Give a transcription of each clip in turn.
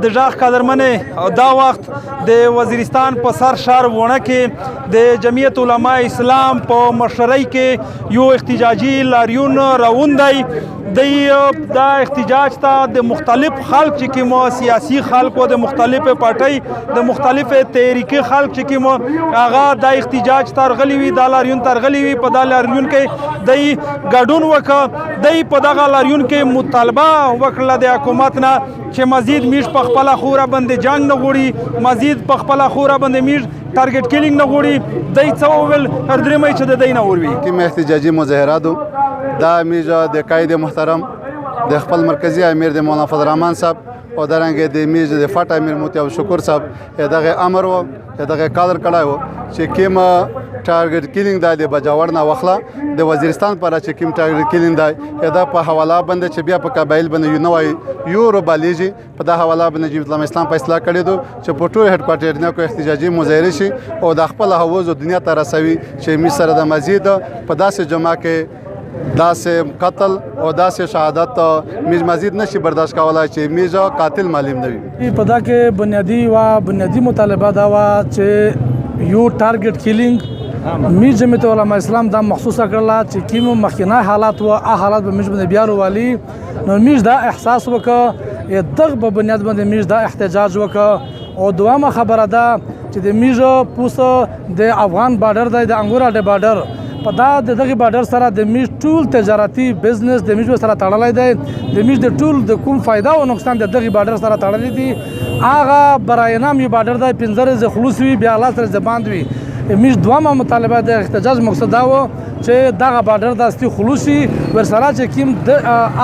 د ژغ قدرمنې دا وخت د وزیرستان په سر شهر وڼه کې د جمعیت علماء اسلام په مشرۍ کې یو احتجاجي لاریون روان دی. دا احتجاج ته د مختلف خلک چې کوم سیاسي خلکو د مختلفې پارټۍ د مختلفې تحریکي خلک چې کوم هغه د احتجاج ته راغلي وي، دا لاریون ته راغلي وي. په دا لاریون کې دی ګډون وکړه. دی په دغه لاریون کې مطالبه وکړله د حکومت نه چې مزید میږ په خپله خوره باندې جنګ نه غواړي، مزید په خپله خوره باندې میږ ټارګټ کیلینګ نه غواړي. دی څه وویل هردرېمۍ چې د دی نه وروي کوم احتجاجي مظاهراتو دا میږ د قاید محترم د خپل مرکزی امیر د مولانا فضل الرحمن صاحب او درنګ د میږ د فټ امیر موتی او شکر صاحب دغه امر و دغه قادر کړای و چې کوم ټارګټ کیلینګ د بجاوړ نه واخله د وزیرستان پر چې کوم ټارګټ کیلینګ دا په حواله باندې چې بیا په قبایل باندې یو نوای یو ربالیجی په دا حواله باندې جمعیت اسلام فیصله کړی دو چې په ټول هډ کوارټر نه کو احتجاجي مظاهره شي او د خپل حوض دنیا ته رسوي چې می سره د مزید په داسې جمع کې داسې قتل او داسې شهادت میز مزید نشي برداشت کولای چې میز قاتل معلوم نه وي. په دا کې بنیادی مطالبه دا و چې یو ټارګټ کیلینګ میز جمعیت علماء اسلام دا مخصوصه کړله چې کوم مخکینه حالات و حالات به میز باندې بیا روالي. نو میز دا احساس وکړه دغه په بنیاد باندې میز دا احتجاج وکړه. او دوامه خبره ده چې د میز پوسټ د افغان بارډر دی، د انګورا د بارډر په دا دغه بارډر سره د میز ټول تجارتي بزنس د میز سره تړلی دی. د میز د ټول د کوم فایده او نقصان د دغه بارډر سره تړلی دي. هغه برای نام یو بارډر دی 15 خلوص وي، بیا الله سره زباند وي. میز دوامه مطالبه د احتجاج مقصد دا و چې دغه بارډر داسې خلوصي ورسره چې کوم د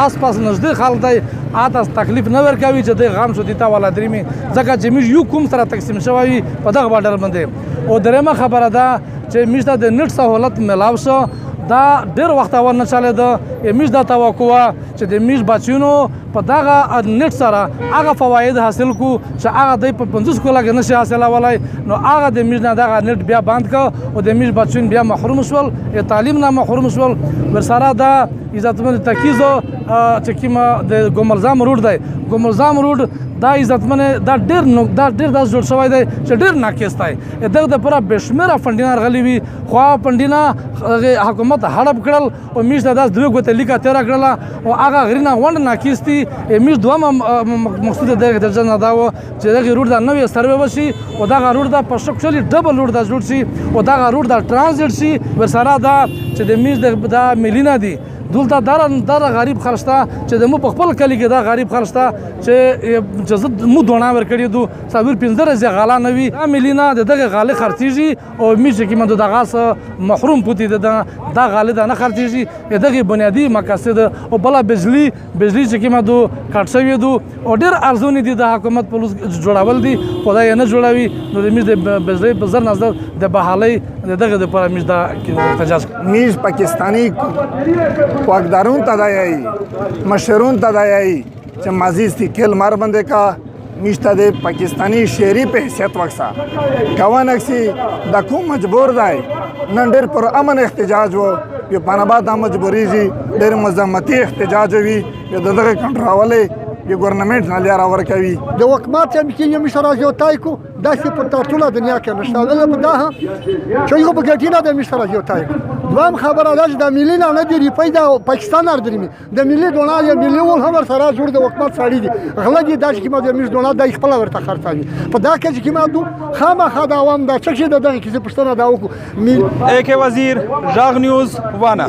آس پاس نږدې خلک دی آتاس تکلیف نه ورکوي چې د غام شو دیتا والا درېمي ځکه چې میز یو کوم سره تقسیم شوی په دغه بارډر باندې. او درېمه خبره ده چې میز ته د نت سهولت ملاو شو دا ډېر وخت اول نه چلېده. میز دا توقع وه چې د میز بچیانو په دغه نت سره هغه فواید حاصل کو چې هغه دی په 50 کاله کې نشي حاصلولی. نو هغه د میز نه دغه نت بیا بند کړ او د میز بچیان بیا محروم شول، تعلیم نه محروم شول. ورسره دا عزتمن تکیزو چې کوم د ګوملزام روډ دی، ګوملزام روډ دا عزتمن دا ډېر داسې جوړ شوی دی چې ډېر ناقص دی. دغه دپاره بېشمېره فنډونه راغلي وي خو هغه فنډونه حکومت هړپ کړل او میز ته داسې 2 ګوتې لیکه تېره کړله او هغه غرینه غونډه ناقص دي. میز دومره مقصود د دغه احتجاج نه دا و چې دغه روډ دا نوې سروې وشي او دغه روډ دا په شکل ډبل روډ دا جوړ شي او دغه روډ دا ټرانزیټ شي. ورسره دا چې د میز دا ملي نه دي دلته دا غریب خلک شته چې د مو په خپل کلي کې دا غریب خلک شته چې زه مو دوڼه ورکړي دو 15 غاله نه وي. دا ملي نه د دغه غالې خرڅېږي او میز چې کوم د دغه څه محروم پوتې دا غالې دا نه خرڅېږي. دغه بنیادي مقاصد او بله بجلی چې کومه دو کټ شوي دو او ډېر ارزونې دي د حکومت پلوس جوړول دي خو دا یې نه جوړوي. نو د میز د بجلی په زر نظر د بحالۍ دغه دپاره میز دا احتجاج میز پاکستانی واقدارون ته دا یایي، مشرون ته دا یایي چې مزید کل مار بندے کا میشته د پاکستانی شهري په حیثیت وکړه کوانکسي د کوم مجبور دی نن ډېر پر امن احتجاج و یو پاناباد دا مجبوري جي ډېر مزاحمتي احتجاج وي یو دغه کنټرولې یو ګورنمنټ نه لاره ورکوي. د حکومت هم کې یو مشره جوړتای کو داسې په ټوله دنیا کې نشته. دا په دا چې یو بغټینا د مشره جوړتای دوام خبره ده چې د ملي نه دی ریپای د پاکستان اردرمي د ملي دونه یا ملي ول هم سره جوړ د حکومت سړي دي غلطي د چې ما د مش دونه د خپل ورته خرڅوي په دا کې چې ما دو خامخا د عوام د څه چې دغه کې پښتنه دا وکړو. AK وزیر ژغ نیوز وانه.